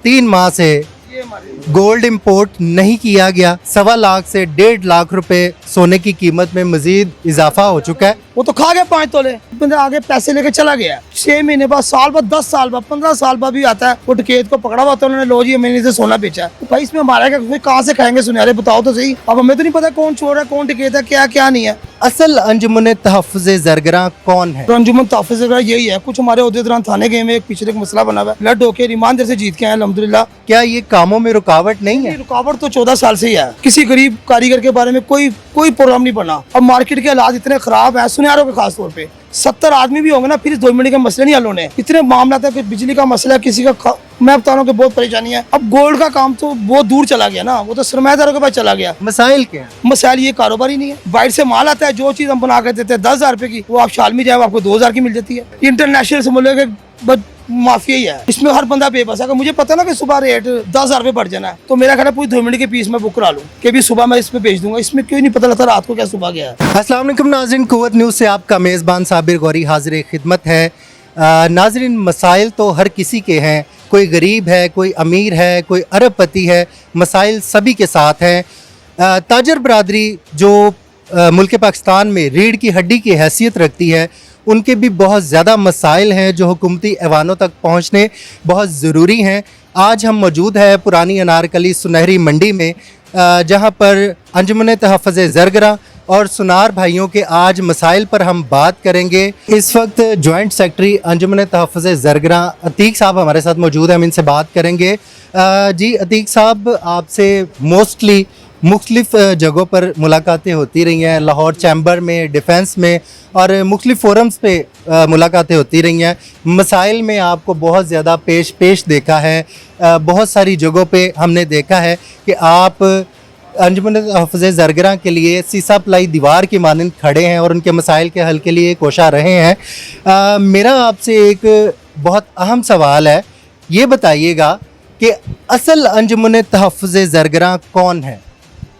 3 माह से gold import नहीं किया गया। 1.25 लाख से 1.5 लाख रुपए सोने की कीमत में मजीद इजाफा हो चुका है। वो तो खा गया 5 तोले, बंदा आगे पैसे लेके चला गया। 6 महीने बाद, साल बाद, 10 साल बाद, 15 साल बाद भी आता है, वो डकैत को पकड़ा हुआ था, उन्होंने लो जी मैंने इसे सोना बेचा। तो भाई इसमें हमारा क्या, कहाँ से खाएंगे सुनहरे, बताओ तो सही। अब हमें तो नहीं पता कौन चोर है, कौन डकैत है, क्या क्या नहीं है। असल अंजुमन तहफ़्फ़ुज़ ज़रगरा कौन है? तो अंजुमन तहफ़्फ़ुज़ ज़रगरा यही है। कुछ हमारे उहदे दौरान थाने गए में एक पिछले एक मसला बना हुआ है, लड़ होके ईमानदार से जीत के आए अल्हम्दुलिल्लाह। क्या ये कामों में रुकावट नहीं है? रुकावट तो 14 साल से ही है। किसी गरीब कारीगर के बारे में कोई प्रोग्राम नहीं बना। अब मार्केट के हालात इतने खराब है, सुनहरों के खास तौर पे 70 आदमी भी होंगे ना, फिर इस 2 मिनट के मसले नहीं हल होने। इतने मामला था कि बिजली का मसला, किसी का मैं बता रहा हूँ कि बहुत परेशानी है। अब गोल्ड का काम तो बहुत दूर चला गया ना, वो तो सरमायादारों के पास चला गया। मसाइल क्या है? मसाइल ये कारोबार ही नहीं है। बाहर से माल आता है, जो चीज हम बना कर देते हैं 10,000 रुपए की, वो आप शाल में जाए आपको 2,000 की मिल जाती है। इंटरनेशनल से बोले कि माफिया ही है, इसमें हर बंदा बेबस है। मुझे पता ना कि सुबह रेट 10,000 रुपए बढ़ जाना है, तो मेरा ख्याल है पूरी 2 मिनट के पीस में बुक करा लूँ कि भी सुबह मैं इसमें बेच दूंगा। इसमें क्यों नहीं पता लगता रात को क्या सुबह गया है। अस्सलाम वालेकुम नाज़रीन, कुव्वत न्यूज़ से आपका मेज़बान साबिर गौरी हाजिर खिदमत है। नाज़रीन, मसाइल तो हर किसी के हैं, कोई गरीब है, कोई अमीर है, कोई अरबपति है, मसाइल सभी के साथ हैं। ताजर बरादरी जो मुल्क पाकिस्तान में रीढ़ की हड्डी की हैसियत रखती है, उनके भी बहुत ज़्यादा मसाइल हैं जो हुकूमती ऐवानों तक पहुँचने बहुत ज़रूरी हैं। आज हम मौजूद है पुरानी अनारकली सुनहरी मंडी में, जहाँ पर अंजुमन तहफ़्फ़ुज़ ज़रगरा और सुनार भाइयों के आज मसाइल पर हम बात करेंगे। इस वक्त जॉइंट सेक्रेटरी अंजुमन तहफ़्फ़ुज़ ज़रगरा अतीक साहब हमारे साथ मौजूद हैं, हम इनसे बात करेंगे। जी अतीक साहब, आपसे मोस्टली मुख्तलिफ़ जगहों पर मुलाकातें होती रही हैं, लाहौर चैम्बर में, डिफेंस में और मुख्तलिफ़ फोरम्स पे मुलाकातें होती रही हैं। मसाइल में आपको बहुत ज़्यादा पेश देखा है। बहुत सारी जगहों पे हमने देखा है कि आप अंजुमन तहफ़्फ़ुज़ ज़रगरा के लिए सीसा पलाई दीवार की मानंद खड़े हैं और उनके मसाइल के हल के लिए कोशा रहे हैं। मेरा आपसे एक बहुत अहम सवाल है, ये बताइएगा कि असल अंजुमन तहफ़्फ़ुज़ ज़रगरा कौन है?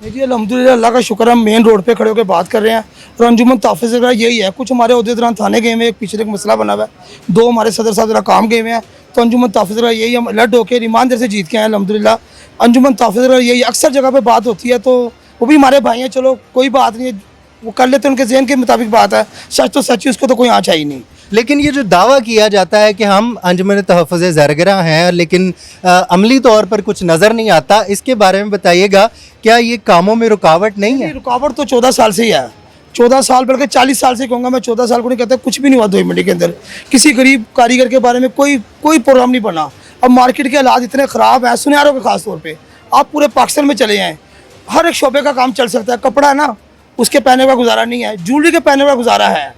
जी अल्हम्दुलिल्लाह, अल्लाह का शुक्र, हम मेन रोड पे खड़े होकर बात कर रहे हैं। और अंजुमन तहफ़्फ़ुज़ ज़रगरा यही है। कुछ हमारे उहदे दौरान थाने गए में एक पिछले एक मसला बना हुआ है, 2 हमारे सदर साहब जरा काम गए हुए हैं। तो अंजुमन तहफ़्फ़ुज़ ज़रगरा यही, हम लड़ होकर ईमानदार से जीत के आए अल्हम्दुलिल्लाह। अंजुमन तहफ़्फ़ुज़ ज़रगरा यही, अक्सर जगह पे बात होती है तो वो भी हमारे भाई हैं, चलो कोई बात नहीं है, वो कर लेते हैं, उनके ज़हन के मुताबिक बात है। सच तो सच ही, उसको तो कोई आँच आई नहीं। लेकिन ये जो दावा किया जाता है कि हम अंजुमन तहफ़्फ़ुज़ ज़रगरा हैं, लेकिन अमली तौर पर कुछ नज़र नहीं आता, इसके बारे में बताइएगा। क्या ये कामों में रुकावट नहीं है? रुकावट तो 14 साल से ही है। 14 साल बल्कि 40 साल से कहूँगा मैं, 14 साल को नहीं कहता। कुछ भी नहीं हुआ 2 मिनट के अंदर। किसी गरीब कारीगर के बारे में कोई प्रोग्राम नहीं बना। अब मार्केट के हालात इतने ख़राब हैं, सुनहरों के खास तौर पे आप पूरे पाकिस्तान में चले जाएँ, हर एक शोबे का काम चल सकता है। कपड़ा है ना, उसके पहने का गुजारा नहीं है। ज्वेलरी के पहने का गुजारा है,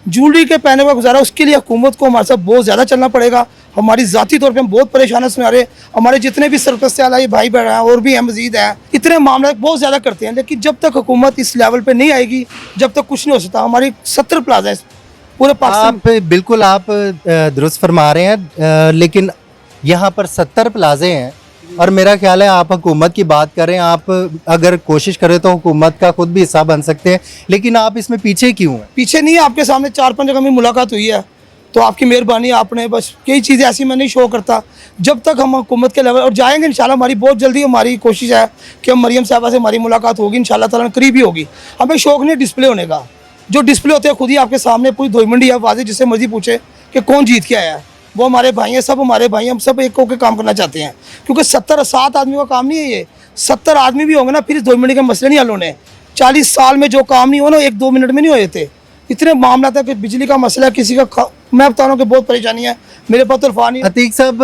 ज्वेलरी के पहने का गुजारा, उसके लिए हुकूमत को हमारे साथ बहुत ज़्यादा चलना पड़ेगा। हमारी ज़ाती तौर पे हम बहुत परेशान हैं सुनहरे। हमारे जितने भी सरपरस्त आला भाई बहन हैं और भी हैं, मजीद हैं, इतने मामले बहुत ज़्यादा करते हैं। लेकिन जब तक हुकूमत इस लेवल पे नहीं आएगी, जब तक कुछ नहीं हो सकता। हमारी 70 प्लाजा है पूरे पाकिस्तान। आप बिल्कुल आप दुरुस्त फरमा रहे हैं, लेकिन यहाँ पर 70 प्लाजे हैं और मेरा ख्याल है आप हुकूमत की बात करें, आप अगर कोशिश करें तो हुकूमत का खुद भी हिस्सा बन सकते हैं, लेकिन आप इसमें पीछे क्यों हैं? पीछे नहीं है, आपके सामने 4-5 जगह में मुलाकात हुई है, तो आपकी मेहरबानी। आपने बस कई चीज़ें ऐसी मैं नहीं शो करता। जब तक हम हुकूमत के लेवल और जाएंगे इंशाल्लाह, हमारी बहुत जल्दी हमारी कोशिश है कि हम मरियम साहबा से हमारी मुलाकात होगी इंशाल्लाह ताला, करीब ही होगी। हमें शौक नहीं डिस्प्ले होने का, जो डिस्प्ले होते हैं खुद ही आपके सामने पूरी 2 मिनट है वाज़ेह, जिससे मर्जी पूछे कि कौन जीत के आया है, वो हमारे भाई हैं, सब हमारे भाई हैं। हम सब एक होकर काम करना चाहते हैं, क्योंकि 7 आदमी का काम नहीं है ये। 70 आदमी भी होंगे ना, फिर इस 2 मिनट के मसले नहीं हल होने। 40 साल में जो काम नहीं हो ना, 1-2 मिनट में नहीं होए थे। इतने मामला था कि बिजली का मसला, किसी का मैं बता रहा हूँ कि बहुत परेशानी है। मेरे पास तो नहीं। अतीक साहब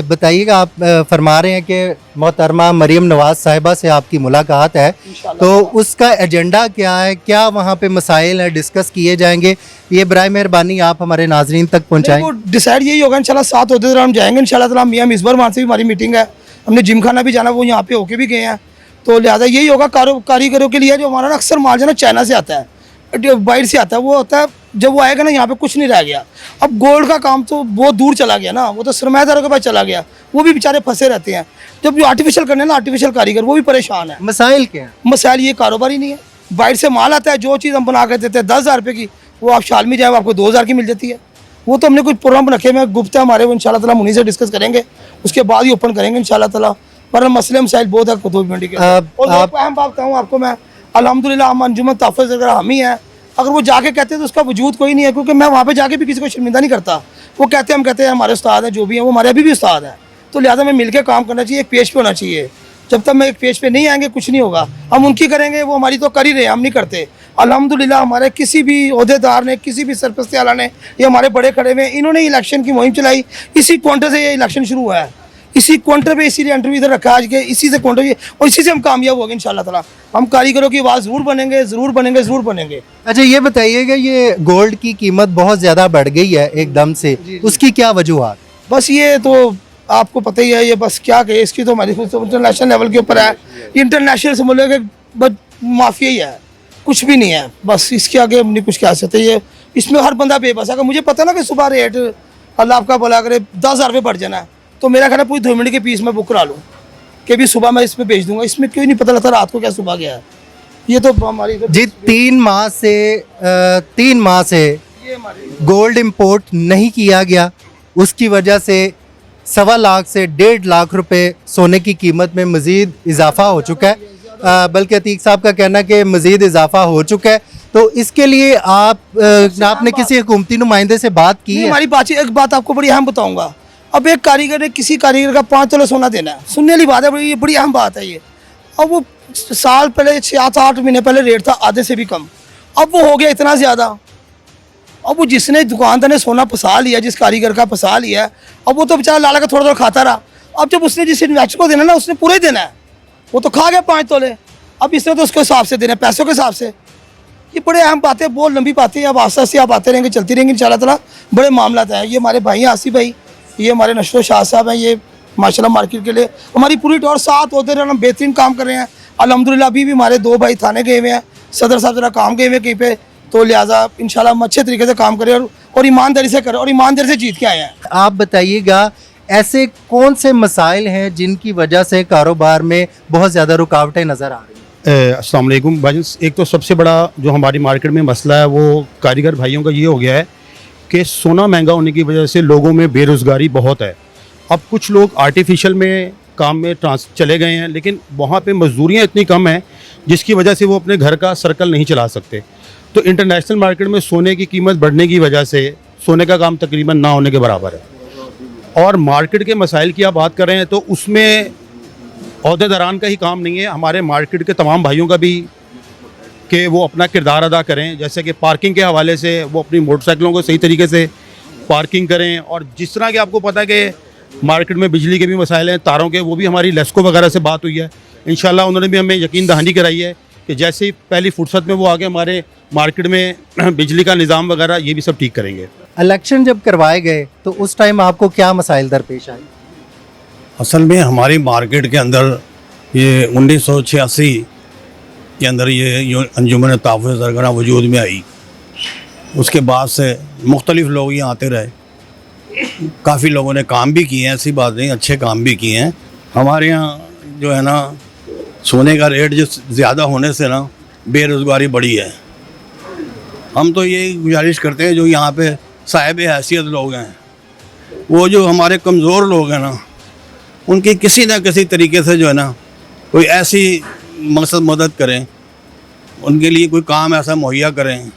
बताइएगा, आप फरमा रहे हैं कि मोहतरमा मरियम नवाज साहिबा से आपकी मुलाकात है, तो उसका एजेंडा क्या है? क्या वहाँ पे मसाइल है डिस्कस किए जाएंगे? ये बराए मेहरबानी आप हमारे नाजरीन तक पहुँचाएं। वो डिसाइड यही होगा इंशाल्लाह, 7 होते हम जाएंगे इंशाल्लाह ताला। मियां मिसबर मान से भी हमारी मीटिंग है, हमने जिम खाना भी जाना, वो यहाँ पे होके भी गए हैं। तो लिहाजा यही होगा कारीगरों के लिए, जो हमारा ना अक्सर माल जो ना चाइना से आता है, बाहर से आता है, वो होता है जब वो आएगा ना यहाँ पे कुछ नहीं रह गया। अब गोल्ड का काम तो बहुत दूर चला गया ना, वो तो सरमायादारों के पास चला गया, वो भी बेचारे फंसे रहते हैं। जब जो आर्टिफिशियल करने ना, आर्टिफिशियल कारीगर, वो भी परेशान है। मसाइल क्या है? मसाइल ये कारोबार ही नहीं है। बाहर से माल आता है, जो चीज़ हम बना कर देते हैं 10,000 रुपये की, वो आप शाल में जाए आपको 2,000 की मिल जाती है। वो तो हमने कुछ प्रोग्राम रखे हुए हैं गुप्त है हमारे, वो इंशाल्लाह ताला हम उन्हीं से डिस्कस करेंगे, उसके बाद ही ओपन करेंगे इंशाल्लाह ताला। पर मसले मसाइल बहुत है कुतुब मंडी के। और एक अहम बात बताऊँ आपको मैं, अल्हम्दुलिल्लाह हम अंजुमन तहफ़्फ़ुज़ वगैरह हम ही हैं। अगर वो जाके कहते हैं तो उसका वजूद कोई नहीं है, क्योंकि मैं वहाँ पे जाके भी किसी को शर्मिंदा नहीं करता। वो कहते हैं, हम कहते हैं हमारे उस्ताद हैं जो भी हैं, वो हमारे अभी भी उस्ताद हैं, तो लिहाजा में मिल के काम करना चाहिए, एक पेज पे होना चाहिए। जब तक मैं एक पेज पे नहीं आएंगे कुछ नहीं होगा। हम उनकी करेंगे, वो हमारी तो कर ही रहे हैं, हम नहीं करते। अल्हम्दुलिल्लाह हमारे किसी भी ओहदेदार ने, किसी भी सरपरस्ती आला ने, ये हमारे बड़े खड़े हुए, इन्होंने इलेक्शन की मुहिम चलाई, इसी काउंटर से ये इलेक्शन शुरू हुआ है, इसी काउंटर पे इसीलिए इंटरव्यू इधर रखा आज के, इसी से काउंटर और इसी से हम कामयाब होंगे इंशाल्लाह ताला। हम कारीगरों की आवाज़ ज़रूर बनेंगे, ज़रूर बनेंगे, ज़रूर बनेंगे। अच्छा ये बताइएगा, ये गोल्ड की कीमत बहुत ज़्यादा बढ़ गई है एकदम से, उसकी क्या वजूहत? बस ये तो आपको पता ही है, ये बस क्या कहे, इसकी तो हमारी खुद इंटरनेशनल लेवल के ऊपर है। इंटरनेशनल समझ लो कि बस माफिया ही है, कुछ भी नहीं है। बस इसके आगे हम नहीं कुछ कह सकते। ये इसमें हर बंदा बेबस है। अगर मुझे पता ना कि सुबह रेट अल्लाह आपका भला करे 10,000 रुपये बढ़ जाना है, तो मेरा ख्याल है पूरी 2 मिनट के पीस में बुक करा लूँ कि भी सुबह मैं इसमें बेच दूंगा। इसमें क्यों नहीं पता लगता रात को क्या सुबह गया है। ये तो हमारी जी 3 माह से ये हमारी गोल्ड इंपोर्ट नहीं किया गया, उसकी वजह से 1.25 लाख से 1.5 लाख रुपए सोने की कीमत में मज़ीद इजाफा हो चुका है। बल्कि अतीक साहब का कहना कि मज़ीद इजाफा हो चुका है। तो इसके लिए आपने किसी हुकूमती नुमाइंदे से बात की है? हमारी बातचीत, एक बात आपको बड़ी अहम बताऊंगा। अब एक कारीगर ने किसी कारीगर का 5 तोला सोना देना है, सुनने वाली बात है, ये बड़ी अहम बात है ये। अब वो साल पहले 6-8 महीने पहले रेट था आधे से भी कम, अब वो हो गया इतना ज़्यादा। अब वो जिसने दुकानदार ने सोना फंसा लिया, जिस कारीगर का फंसा लिया, अब वो तो बेचारा लाला का थोड़ा थोड़ा खाता रहा। अब जब उसने जिस इन्वेस्टर को देना ना, उसने पूरा ही देना है। वो तो खा गया 5 तोले, अब इसने तो उसके हिसाब से देना है, पैसों के हिसाब से। ये बड़े अहम बातें, बहुत लंबी बातें, अब आस्ते आस्ते आप आते रहेंगे, चलती रहेंगी इंशाल्लाह ताला। बड़े मामला है। ये हमारे भाई हैं आसिफ भाई, ये हमारे नशरो शाह साहब हैं, ये माशाल्लाह मार्केट के लिए हमारी पूरी टोर 7 होते रहे, हम बेहतरीन काम कर रहे हैं अल्हम्दुलिल्लाह। अभी भी हमारे 2 भाई थाने गए हुए हैं, सदर साहब जरा काम गए हुए कहीं पे, तो लिहाजा इंशाल्लाह हम अच्छे तरीके से काम करें और ईमानदारी से करें और ईमानदारी से जीत के आए हैं। आप बताइएगा, ऐसे कौन से मसाइल हैं जिनकी वजह से कारोबार में बहुत ज़्यादा रुकावटें नज़र आ रही हैं? अस्सलाम वालेकुम भाईजान। एक तो सबसे बड़ा जो हमारी मार्केट में मसला है वो कारीगर भाइयों का ये हो गया है कि सोना महंगा होने की वजह से लोगों में बेरोज़गारी बहुत है। अब कुछ लोग आर्टिफिशियल में काम में चले गए हैं, लेकिन वहाँ पे मजदूरियाँ इतनी कम हैं जिसकी वजह से वो अपने घर का सर्कल नहीं चला सकते। तो इंटरनेशनल मार्केट में सोने की कीमत बढ़ने की वजह से सोने का काम तकरीबन ना होने के बराबर है। और मार्केट के मसाइल की आप बात कर रहे हैं तो उसमें अहदेदारान का ही काम नहीं है, हमारे मार्केट के तमाम भाइयों का भी, कि वो अपना किरदार अदा करें। जैसे कि पार्किंग के हवाले से वो अपनी मोटरसाइकिलों को सही तरीके से पार्किंग करें। और जिस तरह के आपको पता है कि मार्केट में बिजली के भी मसाइल हैं, तारों के, वो भी हमारी लेस्को वगैरह से बात हुई है। इंशाल्लाह उन्होंने भी हमें यकीन दहानी कराई है कि जैसे ही पहली फुर्सत में वो आगे हमारे मार्केट में बिजली का निज़ाम वगैरह ये भी सब ठीक करेंगे। इलेक्शन जब करवाए गए तो उस टाइम आपको क्या मसाइल दरपेश आए? असल में हमारी मार्केट के अंदर ये 1986 के अंदर ये अंजुमन तहफ़्फ़ुज़ सरगना वजूद में आई। उसके बाद से मुख्तलिफ़ लोग यहाँ आते रहे, काफ़ी लोगों ने काम भी किए हैं, ऐसी बात नहीं, अच्छे काम भी किए हैं। हमारे यहाँ जो है ना सोने का रेट जो ज़्यादा होने से ना बेरोज़गारी बढ़ी है। हम तो यही गुजारिश करते हैं जो यहाँ पे साहिब हैसियत लोग हैं, वो जो हमारे कमज़ोर लोग हैं ना, उनकी किसी न किसी तरीके से जो है ना कोई ऐसी मकसद मदद करें, उनके लिए कोई काम ऐसा मुहैया करें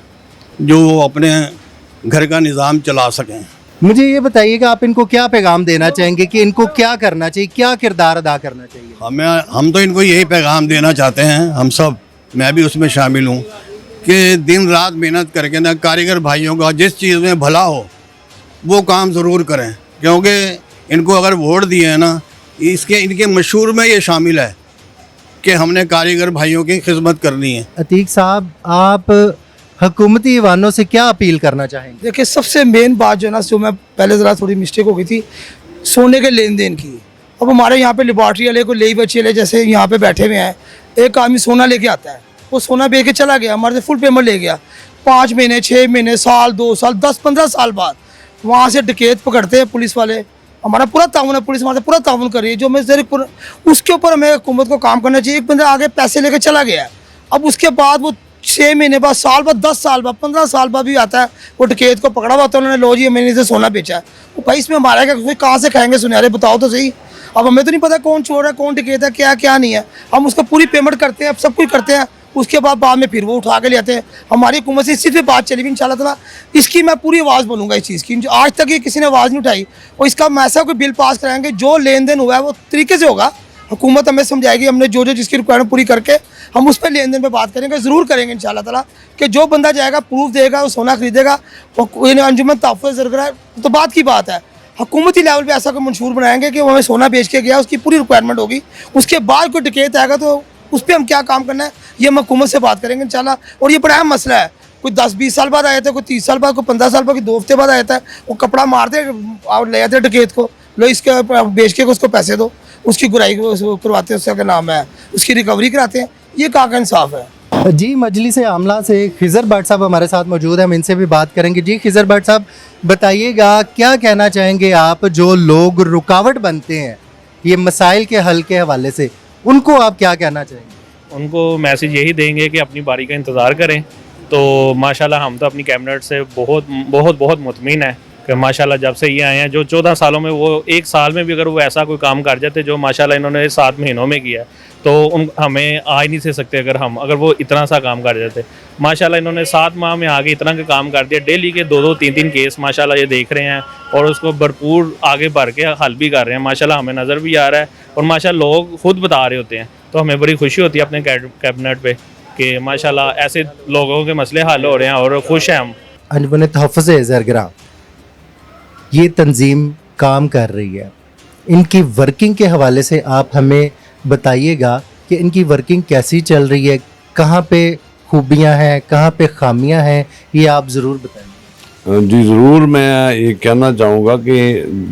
जो वो अपने घर का निज़ाम चला सकें। मुझे ये बताइएगा, आप इनको क्या पैगाम देना चाहेंगे कि इनको क्या करना चाहिए, क्या किरदार अदा करना चाहिए? हम तो इनको यही पैगाम देना चाहते हैं, हम सब, मैं भी उसमें शामिल हूँ, कि दिन रात मेहनत करके ना कारीगर भाइयों का जिस चीज़ में भला हो वो काम ज़रूर करें। क्योंकि इनको अगर वोट दिए हैं ना, इनके मशहूर में ये शामिल है कि हमने कारीगर भाइयों की खिदमत करनी है। अतीक साहब, आप हुकूमती ईवानों से क्या अपील करना चाहेंगे? देखिए, सबसे मेन बात जो है ना, जो मैं पहले ज़रा थोड़ी मिस्टेक हो गई थी सोने के लेन देन की। अब हमारे यहाँ पे लेबॉर्ट्री वाले को ले बच्चे ले, जैसे यहाँ पे बैठे हुए हैं, एक आदमी सोना लेके आता है, वो सोना बेच के चला गया, हमारे से फुल पेमेंट ले गया। 5 महीने, 6 महीने, साल, 2 साल, 10-15 साल बाद वहाँ से डकैत पकड़ते हैं पुलिस वाले। हमारा पूरा ताउन है, पुलिस हमारे पूरा ताउन कर रही है, जो मैं उसके ऊपर हमें हुकूमत को काम करना चाहिए। एक बंदा आगे पैसे लेके चला गया, अब उसके बाद वो 6 महीने बाद, साल बाद, 10 साल बाद, 15 साल बाद भी आता है वो डकैत को पकड़ा हुआ, तो उन्होंने लो जी मैंने इसे सोना बेचा है। वो भाई इसमें हमारा क्या, फिर कहाँ से खाएंगे सुनहरे, बताओ तो सही। अब हमें तो नहीं पता कौन चोर है, कौन डकैत है, क्या क्या नहीं है। हम उसको पूरी पेमेंट करते हैं, सब कुछ करते हैं, उसके बाद में फिर वो उठा के ले आते हैं। हमारी हुकूमत से इस चीज़ पे बात चली भी इंशाल्लाह ताला, इसकी मैं पूरी आवाज़ बोलूँगा इस चीज़ की। आज तक ये किसी ने आवाज़ नहीं उठाई, और इसका हम ऐसा कोई बिल पास कराएंगे जो लेन देन हुआ है वो तरीके से होगा। हुकूमत हमें समझाएगी, हमने जो जिसकी रिक्वायरमेंट पूरी करके हम उस पर लेन देन पे बात करेंगे, ज़रूर करेंगे इंशाल्लाह ताला। कि जो बंदा जाएगा प्रूफ देगा, वो सोना खरीदेगा, और कोई अंजुमन तहफ़्फ़ुज़ ज़रग़रा तो बात की बात है। हुकूमती लेवल पे ऐसा कोई मंशूर बनाएंगे कि वो हमें सोना बेच के गया, उसकी पूरी रिक्वायरमेंट होगी, उसके बाद कोई डकैत आएगा तो उस पर हम क्या काम करना है, ये हम हुकूमत से बात करेंगे इंशाल्लाह। और ये बड़ा अहम मसला है, कोई 10-20 साल बाद आया था, कोई 30 साल बाद, कोई 15 साल बाद, कोई 2 हफ्ते बाद आया था, वो कपड़ा मारते और ले जाते डकैत को, लो इसके बेच के उसको पैसे दो, उसकी गुराई करवाते हैं, उसका क्या नाम है, उसकी रिकवरी कराते हैं। ये कहाँ का इंसाफ है? जी, मजलिस आमला से खिज़र भट्ट साहब हमारे साथ मौजूद हैं, हम इनसे भी बात करेंगे। जी खिज़र भट्ट साहब, बताइएगा क्या कहना चाहेंगे आप, जो लोग रुकावट बनते हैं ये मसाइल के हल के हवाले से, उनको आप क्या कहना चाहेंगे? उनको मैसेज यही देंगे कि अपनी बारी का इंतज़ार करें। तो माशाल्लाह हम तो अपनी कैबिनेट से बहुत बहुत बहुत मुतमिन है कि माशाल्लाह जब से ये आए हैं, जो 14 सालों में, वो एक साल में भी अगर वो ऐसा कोई काम कर जाते जो माशाल्लाह इन्होंने 7 महीनों में किया, तो हमें आ ही नहीं से सकते अगर वो इतना सा काम कर जाते। माशाल्लाह इन्होंने 7 माह में आगे इतना का काम कर दिया। डेली के 2-2, 3-3 केस माशाल्लाह ये देख रहे हैं, और उसको भरपूर आगे बढ़ के हल भी कर रहे हैं। माशाल्लाह हमें नज़र भी आ रहा है, और माशाल्लाह लोग खुद बता रहे होते हैं, तो हमें बड़ी खुशी होती है अपने कैबिनेट पे कि माशाल्लाह ऐसे लोगों के मसले हल हो रहे हैं, और खुश हैं हम। अंजुमन तहफ़्फ़ुज़ ज़रग़रा ये तंजीम काम कर रही है, इनकी वर्किंग के हवाले से आप हमें बताइएगा कि इनकी वर्किंग कैसी चल रही है, कहाँ पे खूबियाँ हैं, कहाँ पे खामियाँ हैं, ये आप ज़रूर बताएं। जी ज़रूर, मैं ये कहना चाहूँगा कि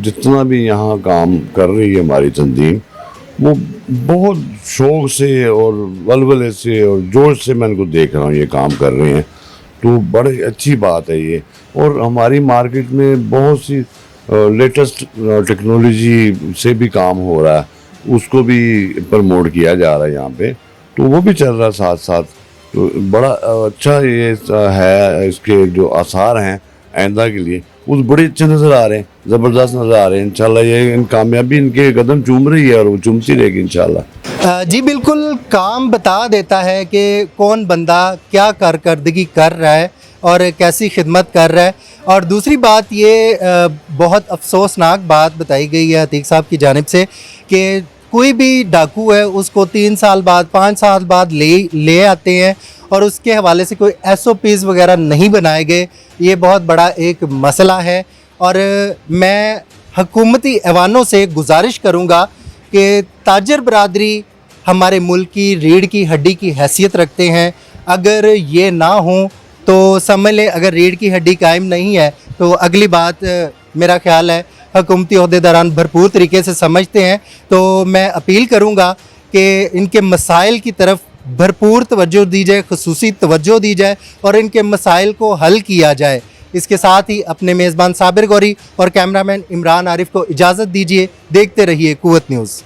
जितना भी यहाँ काम कर रही है हमारी तंजीम, वो बहुत शौक़ से और वलवले से और जोश से मैं इनको देख रहा हूँ ये काम कर रहे हैं, तो बड़ी अच्छी बात है ये। और हमारी मार्केट में बहुत सी लेटेस्ट टेक्नोलॉजी से भी काम हो रहा है, उसको भी प्रमोट किया जा रहा है यहाँ पे, तो वो भी चल रहा है साथ साथ। तो बड़ा अच्छा ये है, इसके जो आसार हैं आइंदा के लिए वो बड़े अच्छे नज़र आ रहे हैं, ज़बरदस्त नज़र आ रहे हैं। इंशाल्लाह ये इन कामयाबी इनके कदम चूम रही है, और वो चूमती रहेगी इंशाल्लाह। जी बिल्कुल, काम बता देता है कि कौन बंदा क्या कारकर्दगी कर रहा है और कैसी खिदमत कर रहा है। और दूसरी बात ये बहुत अफसोसनाक बात बताई गई है अतीक साहब की जानिब से कि कोई भी डाकू है उसको 3 साल बाद, 5 साल बाद ले आते हैं, और उसके हवाले से कोई SOPs वगैरह नहीं बनाए गए। ये बहुत बड़ा एक मसला है, और मैं हुकूमती ऐवानों से गुजारिश करूँगा कि ताजर बरादरी हमारे मुल्क की रीढ़ की हड्डी की हैसियत रखते हैं। अगर ये ना हो तो समझ लें, अगर रीढ़ की हड्डी कायम नहीं है तो अगली बात मेरा ख्याल है हुकूमती ओहदेदारान भरपूर तरीके से समझते हैं। तो मैं अपील करूँगा कि इनके मसाइल की तरफ भरपूर तवज्जो दी जाए, खुसूसी तवज्जो दी जाए, और इनके मसाइल को हल किया जाए। इसके साथ ही अपने मेज़बान साबिर गौरी और कैमरामैन इमरान आरिफ को इजाज़त दीजिए। देखते रहिए कुव्वत न्यूज़।